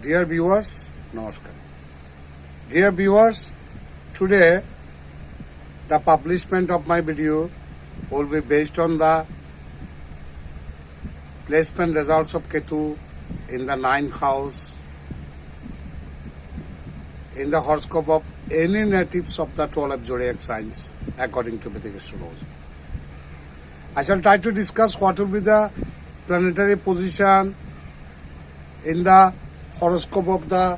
Dear viewers, Namaskar. Dear viewers, today the publishment of my video will be based on the placement results of Ketu in the ninth house, in the horoscope of any natives of the 12 zodiac signs according to Vedic astrology. I shall try to discuss what will be the planetary position in the horoscope of the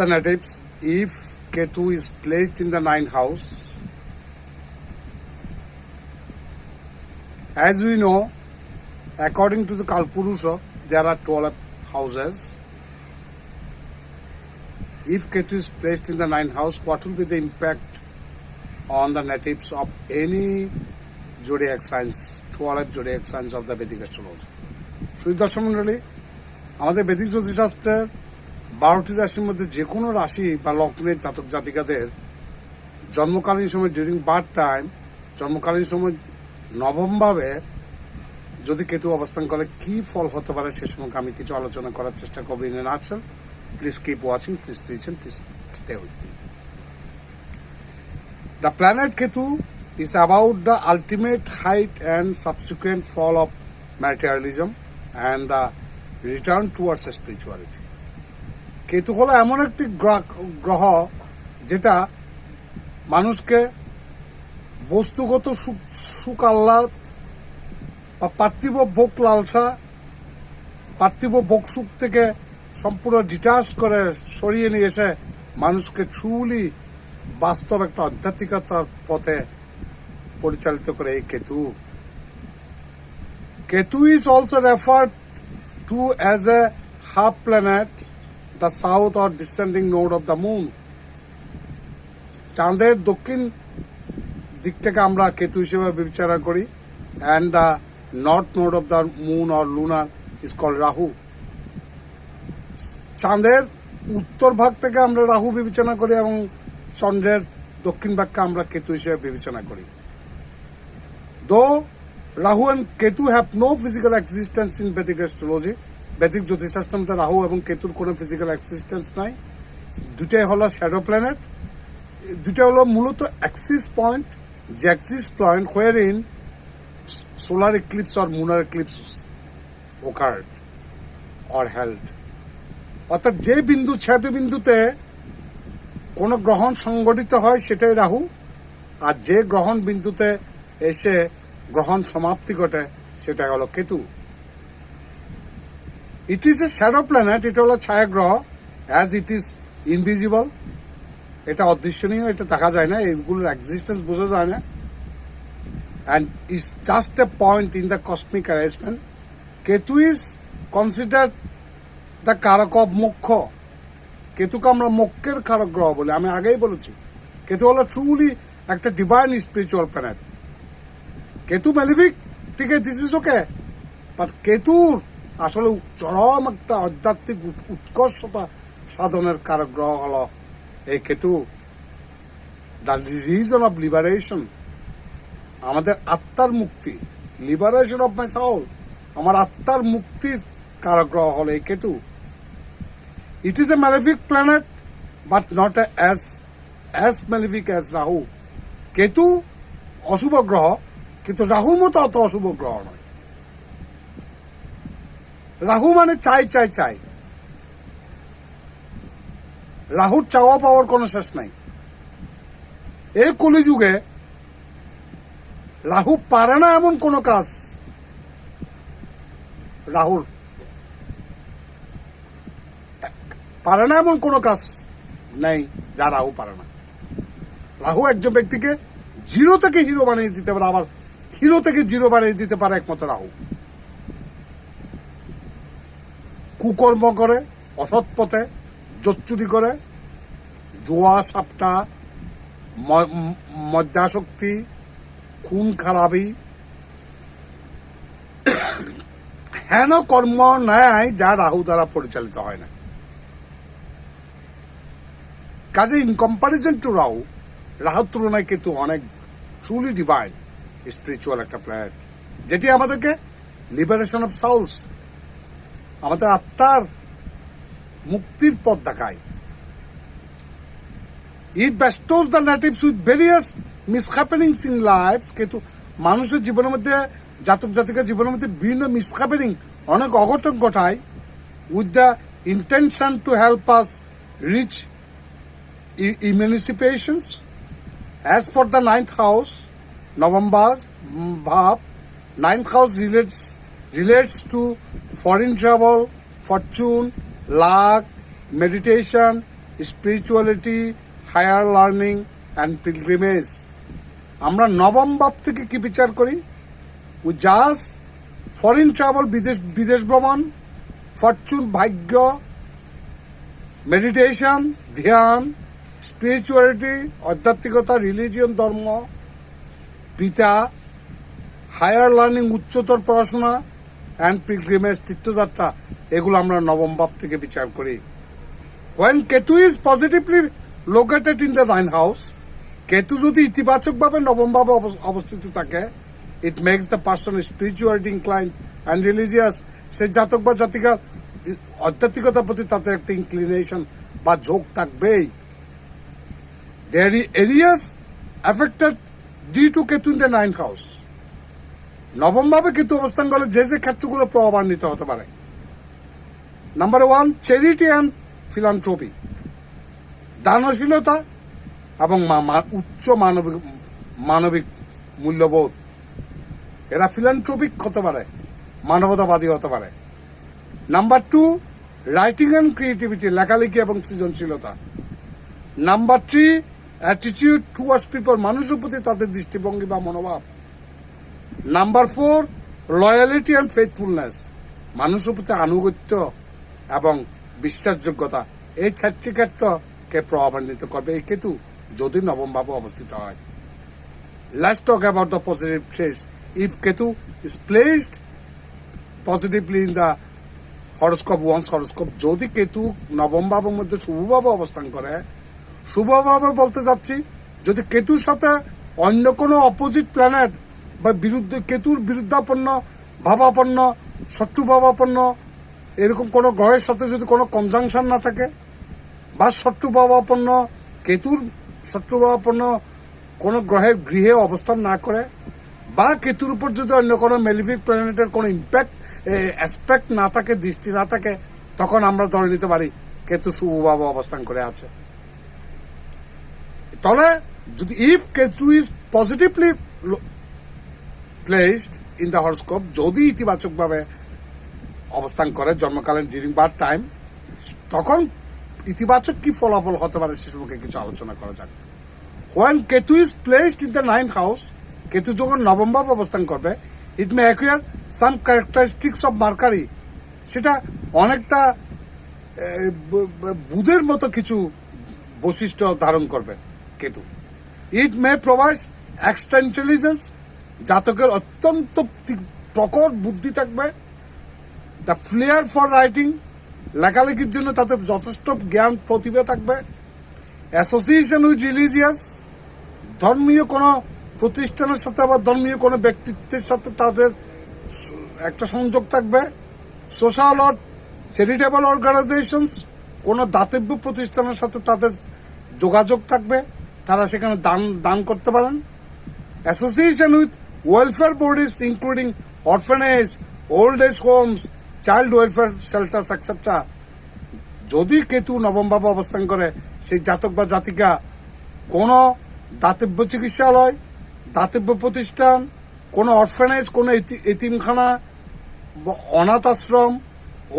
natives if Ketu is placed in the ninth house. As we know, according to the Kalpurusha, there are 12 houses. If Ketu is placed in the ninth house, what will be the impact on the natives of any zodiac signs, 12 zodiac signs of the Vedic astrology? সুদর্শন মণ্ডলী, আমাদের বেদিক জ্যোতিষশাস্ত্রের 12টি রাশির মধ্যে যে কোনো রাশি বা লগ্নের জাতক জাতিকাদের জন্মকালীন সময় ডিউরিং বার্থ টাইম, জন্মকালীন সময় নবমভাবে যদি কেতু অবস্থান করে কি ফল হতে পারে সে সম্পর্কে আমি কিছু আলোচনা করার চেষ্টা করব। In a nutshell, please keep watching, please listen, please stay with me. The planet Ketu is about the ultimate height and subsequent fall of materialism and the return towards spirituality. Ketu হলো এমন একটি গ্রহ যেটা মানুষকে বস্তুগত সুখ আহ্লাদ বা পার্থিব ভোগ লালসা, পার্থিব ভোগ সুখ থেকে সম্পূর্ণ ডিটাচ করে সরিয়ে নিয়ে এসে মানুষকে ট্রুলি বাস্তব একটা আধ্যাত্মিকতার পথে পরিচালিত করে এই Ketu. Ketu is also referred to as a half planet, the south or descending node of the moon. চাঁদের দক্ষিণ দিক থেকে আমরা কেতু হিসেবে বিবেচনা করি, and the north node of the moon or lunar is called Rahu. চাঁদের উত্তর ভাগ থেকে আমরা রাহু বিবেচনা করি এবং চন্দ্রের দক্ষিণ ভাগকে আমরা কেতু হিসেবে বিবেচনা করি। Though Rahu and Ketu have no physical existence in Vedic astrology, Vedic জ্যোতিষশাস্ত্রের মধ্যে রাহু এবং কেতুর কোনো ফিজিক্যাল এক্সিস্টেন্স নাই। দুটাই হলো শ্যাডো প্ল্যানেট, দুটা হলো মূলত অ্যাক্সিস পয়েন্ট, যে Axis point where in solar eclipse or Munnar eclipse occurred or held. অর্থাৎ যে বিন্দু ছেদ বিন্দুতে কোনো গ্রহণ সংঘটিত হয় সেটাই রাহু, আর যে গ্রহণ বিন্দুতে এসে গ্রহণ সমাপ্তি ঘটে সেটাই হলো Ketu. It is a shadow planet, এটা হলো ছায়া গ্রহ, অ্যাজ ইট ইজ ইনভিজিবল, এটা অদৃশ্যনীয়, এটা দেখা যায় না, এইগুলোর এক্সিস্টেন্স বোঝা যায় না, and it's just a point in the cosmic arrangement. Ketu is considered the Karak of মোক্ষ। কেতুকে আমরা মোক্ষের কারক গ্রহ বলে আমি আগেই বলেছি। কেতু হলো ট্রুলি একটা divine spiritual planet. Ketu malefic, ঠিক আছে, দিস ইজ ওকে, বাট কেতুর আসলে চরম একটা আধ্যাত্মিক উৎকর্ষতা সাধনের কারক গ্রহ হলো এই Ketu. The reason of liberation, আমাদের আত্মার মুক্তি, লিবারেশন অফ মাই সাউল, আমার আত্মার মুক্তির কারক গ্রহ হলো এই Ketu. It is a malefic planet but not as malefic as Rahu. Ketu অশুভ গ্রহ, কিন্তু রাহুর মতো অত অশুভ গ্রহ নয়। রাহু মানে চাই চাই চাই, রাহুর চাওয়া পাওয়ার কোনো শেষ নাই। এই কলিযুগে রাহু পারে না এমন কোনো কাজ, রাহুর পারে না এমন কোনো কাজ নেই যা রাহু পারে না। রাহু একজন ব্যক্তিকে জিরো থেকে হিরো বানিয়ে দিতে পারে, আবার হিরো থেকে জিরো বানিয়ে দিতে পারে একমাত্র রাহু। কুকর্ম করে, অসৎ পথে জোচ্চুরি করে, জোয়া সাপটা, মদ্যাসক্তি, খুন খারাপি, হেন কর্ম নেয় যা রাহু দ্বারা পরিচালিত হয় না। কাজে ইন কম্পারিজন টু রাহু, রাহুর তুলনায় কিন্তু অনেক ট্রুলি ডিভাইন স্পিরিচুয়াল একটা প্ল্যানেট, যেটি আমাদেরকে লিবারেশন অফ সাউলস, আমাদের আত্মার মুক্তির পথ দেখায়। It bestows the natives with various mishappenings in lives. কিন্তু মানুষের জীবনের মধ্যে, জাতক জাতিকার জীবনের মধ্যে বিভিন্ন মিসহ্যাপেনিং, অনেক অঘটন ঘটায়, with the intention to help us reach emancipations. As for the ninth house, November's bhav, ninth house relates to foreign travel, fortune, luck, meditation, spirituality, higher learning and pilgrimage. আমরা নবম ভাব থেকে কি বিচার করি? উই জাস্ট ফরেন ট্রাভেল, বিদেশ ভ্রমণ, Fortune ভাগ্য, মেডিটেশন ধ্যান, স্পিরিচুয়ালিটি আধ্যাত্মিকতা, রিলিজিয়ন ধর্ম, পিতা, হায়ার লার্নিং উচ্চতর পড়াশোনা, অ্যান্ড পিলগ্রিমেজ তীর্থযাত্রা, এগুলো আমরা নবম ভাব থেকে বিচার করি। When Ketu is positively located in the ninth house, Ketu যদি ইতিবাচকভাবে নবম ভাবে অবস্থিত থাকে, it makes the person spirituality inclined and religious. সে জাতক বা জাতিকার আধ্যাত্মিকতার প্রতি তাদের একটা ইনক্লিনেশন বা ঝোঁক থাকবেই। There are areas affected due to Ketu in the ninth house. নবম ভাবে কেতু অবস্থান করলে যে যে ক্ষেত্রগুলো প্রভাবান্বিত হতে পারে। নাম্বার 1, চ্যারিটি অ্যান্ড ফিলান্থ্রপি, দানশীলতা এবং উচ্চ মানবিক মূল্যবোধ। এরা ফিলান্থ্রপিক হতে পারে, মানবতাবাদী হতে পারে। নাম্বার 2, রাইটিং অ্যান্ড ক্রিয়েটিভিটি, লেখালেখি এবং সৃজনশীলতা। নাম্বার 3, অ্যাটিটিউড টুয়ার্ডস পিপল, মানুষের প্রতি তাদের দৃষ্টিভঙ্গি বা মনোভাব। নাম্বার 4, লয়ালিটি অ্যান্ড ফেথফুলনেস, মানুষের প্রতি আনুগত্য এবং বিশ্বাসযোগ্যতা। এই 4টি ক্ষেত্রকে প্রভাবান্বিত করবে এই কেতু যদি নবম ভাবে অবস্থিত হয়। Let's talk about the positive traits. If Ketu is placed positively in the horoscope, one's horoscope, যদি কেতু নবম ভাবের মধ্যে শুভভাবে অবস্থান করে, শুভভাবে বলতে যাচ্ছি যদি কেতুর সাথে অন্য কোনো অপোজিট প্ল্যানেট বা কেতুর বিরুদ্ধাপন্ন ভাবাপন্ন, শত্রুভাবাপন্ন এরকম কোনো গ্রহের সাথে যদি কোনো কনজাংশন না থাকে, বা শত্রুভাবাপন্ন কেতুর শত্রুভাবাপন্ন কোনো গ্রহের গৃহে অবস্থান না করে, বা কেতুর উপর যদি অন্য কোনো মেলিফিক প্ল্যানেটের কোনো ইম্প্যাক্ট অ্যাসপেক্ট না থাকে, দৃষ্টি না থাকে, তখন আমরা ধরে নিতে পারি কেতু শুভভাবে অবস্থান করে আছে। তাহলে যদি if Ketu is positively placed in the horoscope, যদি ইতিবাচকভাবে অবস্থান করে জন্মকালীন ডিউরিং বার্থ টাইম, তখন ইতিবাচক কি ফলাফল হতে পারে সে সম্পর্কে কিছু আলোচনা করা যাক। When Ketu is placed in the ninth house, Ketu যখন নবম ভাবে অবস্থান করবে, it may acquire some characteristics of Mercury, সেটা অনেকটা বুধের মতো কিছু বৈশিষ্ট্য ধারণ করবে Ketu. It may provide extra intelligence, জাতকের অত্যন্ত প্রখর বুদ্ধি থাকবে। দ্য ফ্লেয়ার ফর রাইটিং, লেখালেখির জন্য তাতে যথেষ্ট জ্ঞান প্রতিভা থাকবে। অ্যাসোসিয়েশন উইথ রিলিজিয়াস, ধর্মীয় কোনো প্রতিষ্ঠানের সাথে বা ধর্মীয় কোনো ব্যক্তিত্বের সাথে তাদের একটা সংযোগ থাকবে। সোশ্যাল অর চ্যারিটেবল অর্গানাইজেশনস, কোনো দাতব্য প্রতিষ্ঠানের সাথে তাদের যোগাযোগ থাকবে, তারা সেখানে দান করতে পারেন। Association with welfare bodies including orphanage, old age homes, child welfare shelters etcetera. যদি কেতু নবম ভাবে অবস্থান করে, সেই জাতক বা জাতিকা কোনো দাতব্য চিকিৎসালয়, দাতব্য প্রতিষ্ঠান, কোনো অরফেনেজ, কোনো এতিমখানা, অনাথ আশ্রম,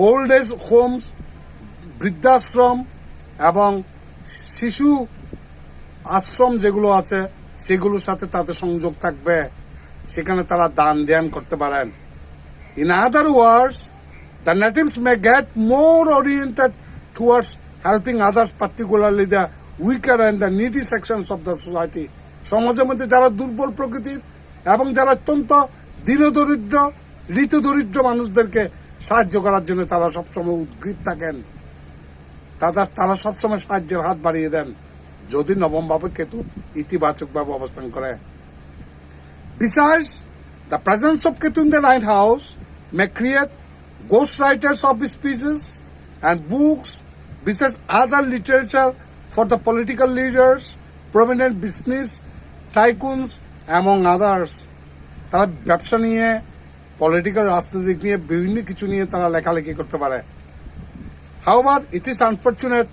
ওল্ড এজ হোমস, বৃদ্ধাশ্রম এবং শিশু আশ্রম যেগুলো আছে সেগুলোর সাথে তাদের সংযোগ থাকবে, সেখানে তারা দান ধ্যান করতে পারেন। In other words, the natives may get more oriented towards helping others, particularly the weaker and the needy sections of the society. সমাজের মধ্যে যারা দুর্বল প্রকৃতির এবং যারা অত্যন্ত দীনদরিদ্র, ঋতুদরিদ্র মানুষদেরকে সাহায্য করার জন্য তারা সবসময় উদ্গ্রীব থাকেন, তারা সবসময় সাহায্যের হাত বাড়িয়ে দেন যদি নবম ভাবে কেতু ইতিবাচকভাবে অবস্থান করে। Besides, the presence of Ketu in the ninth house may create ghostwriters of speeches and books, besides other literature for the political leaders, prominent business tycoons, among others. তারা ব্যবসা নিয়ে, পলিটিক্যাল রাজনৈতিক নিয়ে, বিভিন্ন কিছু নিয়ে তারা লেখালেখি করতে পারে। However, it is unfortunate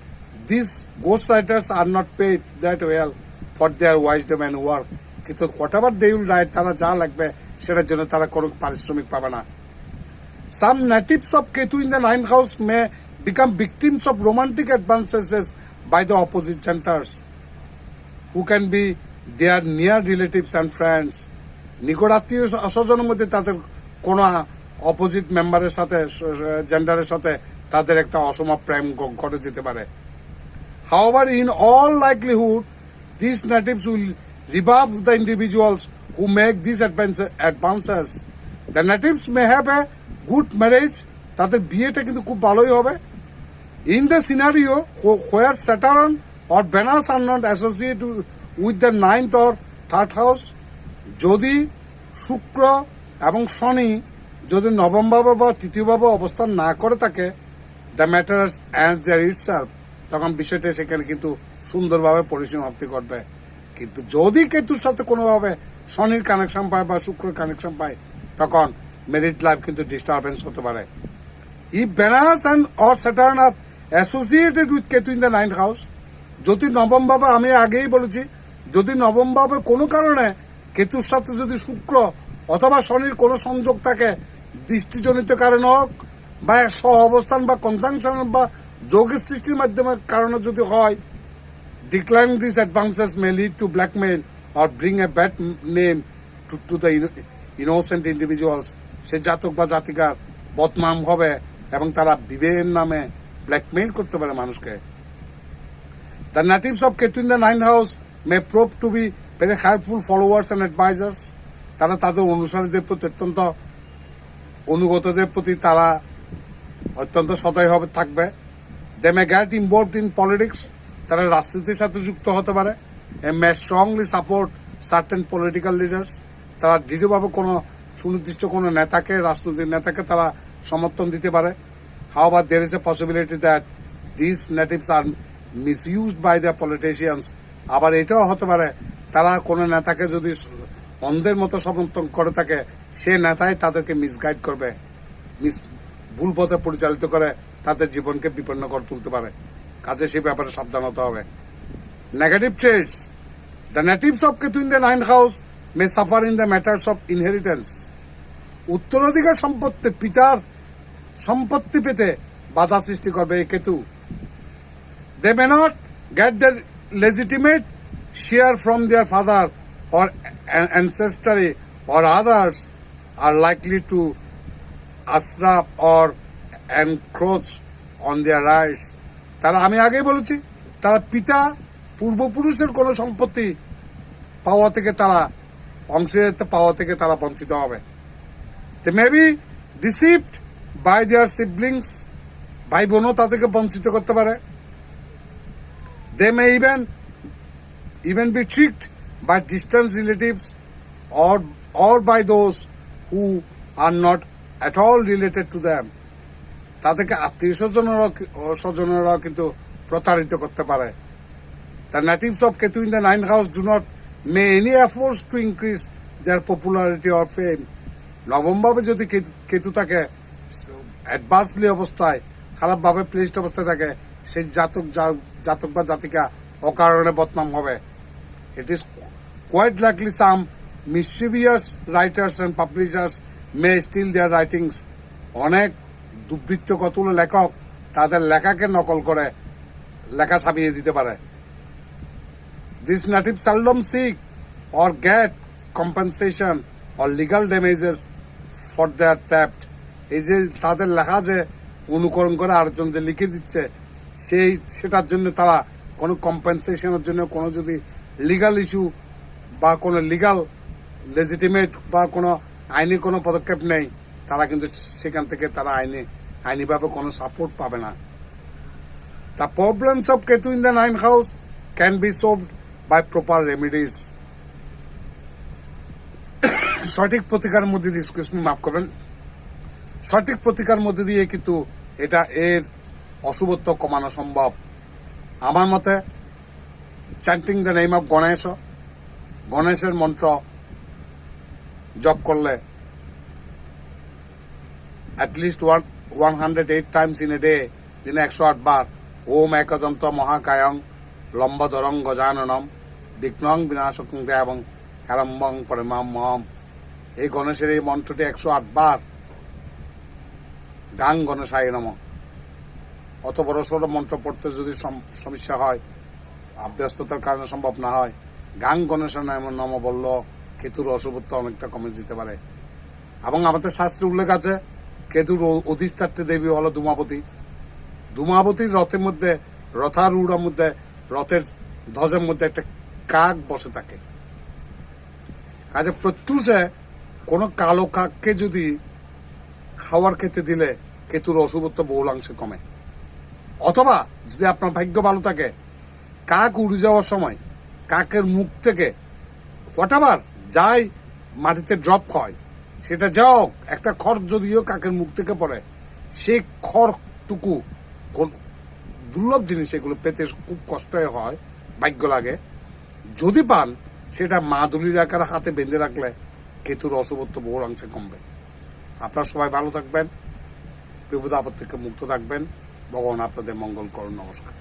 these ghostwriters are not paid that well for their wisdom and work. কিন্তু whatever they will write, তারা যা লাগবে সেটার জন্য তারা কোনো পারিশ্রমিক পাবে না। Some natives of Ketu in the ninth house may become victims of romantic advances by the opposite genders, who can be their near relatives and friends. নিকট আত্মীয় স্বজনের মধ্যে তাদের কোনো অপোজিট মেম্বারের সাথে, জেন্ডারের সাথে তাদের একটা অসম প্রেম ঘটে যেতে পারে। However, in all likelihood, these natives will rebuff the individuals who make these advances. The natives may have a good marriage, তাদের বিয়েটা কিন্তু খুব ভালোই হবে। In the scenario where Saturn or Venus are not associated with the ninth or third house, যদি শুক্র এবং শনি যদি নবম ভাবে বা তৃতীয় ভাবে অবস্থান না করে থাকে, the matters and there itself, তখন বিষয়টা সেখানে কিন্তু সুন্দরভাবে পরিসমাপ্তি ঘটবে। কিন্তু যদি কেতুর সাথে কোনোভাবে শনির কানেকশন পায় বা শুক্রের কানেকশন পায়, তখন মেরিট লাইফ কিন্তু ডিস্টারবেন্স হতে পারে। If Venus and or Saturn are associated with Ketu in the ninth house, যদি নবম ভাবে, আমি আগেই বলেছি, যদি নবম ভাবে কোনো কারণে কেতুর সাথে যদি শুক্র অথবা শনির কোনো সংযোগ থাকে, দৃষ্টিজনিত কারণ হোক বা সহ অবস্থান বা কনজাংশন বা যোগের সৃষ্টির মাধ্যমে কারণে যদি হয়, decline this advances may lead to blackmail or bring a bad name to the innocent individuals. সে জাতক বা জাতিকার বদনাম হবে এবং তারা বিবেকের নামে ব্ল্যাকমেইল করতে পারে মানুষকে। The natives of Ketu in the ninth house May prove two be very helpful followers and advisers. তারা তাদের অনুসারীদের প্রতি অত্যন্ত, অনুগতদের প্রতি তারা অত্যন্ত সদয় হবে থাকবে। They may get involved in politics, তারা রাজনীতির সাথে যুক্ত হতে পারে। He may strongly support certain political leaders, তারা দৃঢ়ভাবে কোনো সুনির্দিষ্ট কোনো নেতাকে, রাজনৈতিক নেতাকে তারা সমর্থন দিতে পারে। However, there is a possibility that these natives are misused by their politicians. আবার এটাও হতে পারে তারা কোনো নেতাকে যদি অন্ধের মতো সমর্থন করে থাকে, সে নেতাই তাদেরকে মিসগাইড করবে, ভুল পথে পরিচালিত করে তাদের জীবনকে বিপন্ন করে তুলতে পারে। কাজে সে ব্যাপারে সাবধান হতে হবে। Negative traits, the natives of Ketu in the ninth house may suffer in the matters of inheritance. উত্তরাধিকার সম্পত্তি, পিতার সম্পত্তি পেতে বাধা সৃষ্টি করবে এই Ketu. They may not get the legitimate share from their father or ancestry or others are likely to usurp or encroach on their rights. তারা, আমি আগেই বলেছি, তারা পিতা পূর্বপুরুষের কোনো সম্পত্তি পাওয়া থেকে তারা অংশীদারিত্ব পাওয়া থেকে তারা বঞ্চিত হবে। They may be deceived by their siblings, ভাই বোনও তাদেরকে বঞ্চিত করতে পারে। They may even be tricked by distant relatives or by those who are not at all related to them. তাদেরকে আত্মীয় স্বজনেরাও কিন্তু প্রতারিত করতে পারে। The natives of Ketu in the ninth house do not make any efforts to increase their popularity or fame. নবম ভাবে যদি কেতু থাকে অ্যাডভার্সলি অবস্থায়, খারাপভাবে প্লেসড অবস্থায় থাকে, সেই জাতক বা জাতিকা অকারণে বদনাম হবে। It is quite likely some mischievous writers and publishers may steal their writings. অনেক দুর্বৃত্ত কতগুলো লেখক তাদের লেখাকে নকল করে লেখা ছাপিয়ে দিতে পারে। These natives seldom seek or get compensation or legal damages for their theft. এই যে তাদের লেখা যে অনুকরণ করে আরেকজন যে লিখে দিচ্ছে, সেটার জন্য তারা কোনো কম্পেনসেশনের জন্য কোনো যদি লিগাল ইস্যু বা কোনো লিগাল লেজিটিমেট বা কোনো আইনি কোনো পদক্ষেপ নেই, তারা কিন্তু সেখান থেকে তারা আইনিভাবে কোনো সাপোর্ট পাবে না। The problems of Ketu in the ninth house can be solved by proper remedies. সঠিক প্রতিকারের মধ্যে, এক্সকিউজ মি, মাফ করবেন, সঠিক প্রতিকার মধ্যে দিয়ে কিন্তু এর অশুভত্ব কমানো সম্ভব। আমার মতে চ্যান্টিং দ্য নেম অফ গণেশের মন্ত্র জপ করলে at least 108 Times in a day, দিনে 108 বার ওম একদন্ত মহাকায়ং লম্বধরং গজাননম বিঘ্নং বিনাশকং দেবং হেরম্বং পরমাম মহম। এই গণেশের এই মন্ত্রটি 108 বার গাং গণেশায় নম। অত বড় সড়ো মন্ত্র পড়তে যদি সমস্যা হয়, ব্যস্ততার কারণে সম্ভব না হয়, গাং গণেশের নম বলল কেতুর অশুভত্ব অনেকটা কমে যেতে পারে। এবং আমাদের শাস্ত্রে উল্লেখ আছে কেতুর অধিষ্ঠাত্রী দেবী হলো ধূমাবতী। ধূমাবতীর রথের মধ্যে, রথারূঢ়ার মধ্যে, রথের ধ্বজের মধ্যে একটা কাক বসে থাকে। কাজে প্রত্যুষে কোনো কালো কাককে যদি খাবার খেতে দিলে কেতুর অশুভত্ব বহুলাংশে কমে। অথবা যদি আপনার ভাগ্য ভালো থাকে, কাক উড়ে যাওয়ার সময় কাকের মুখ থেকে হোয়াটএভার যাই মাটিতে ড্রপ হয়, সেটা যাও একটা খড় যদিও কাকের মুখ থেকে পড়ে, সেই খড়টুকু দুর্লভ জিনিস, এগুলো পেতে খুব কষ্ট হয়, ভাগ্য লাগে। যদি পান সেটা মা দুলির আকারে হাতে বেঁধে রাখলে কেতুর অশুভত্ব বহুলাংশে কমবে। আপনারা সবাই ভালো থাকবেন, বিপদ আপদ থেকে মুক্ত থাকবেন। ভগবান আপনাদের মঙ্গল করুন। নমস্কার।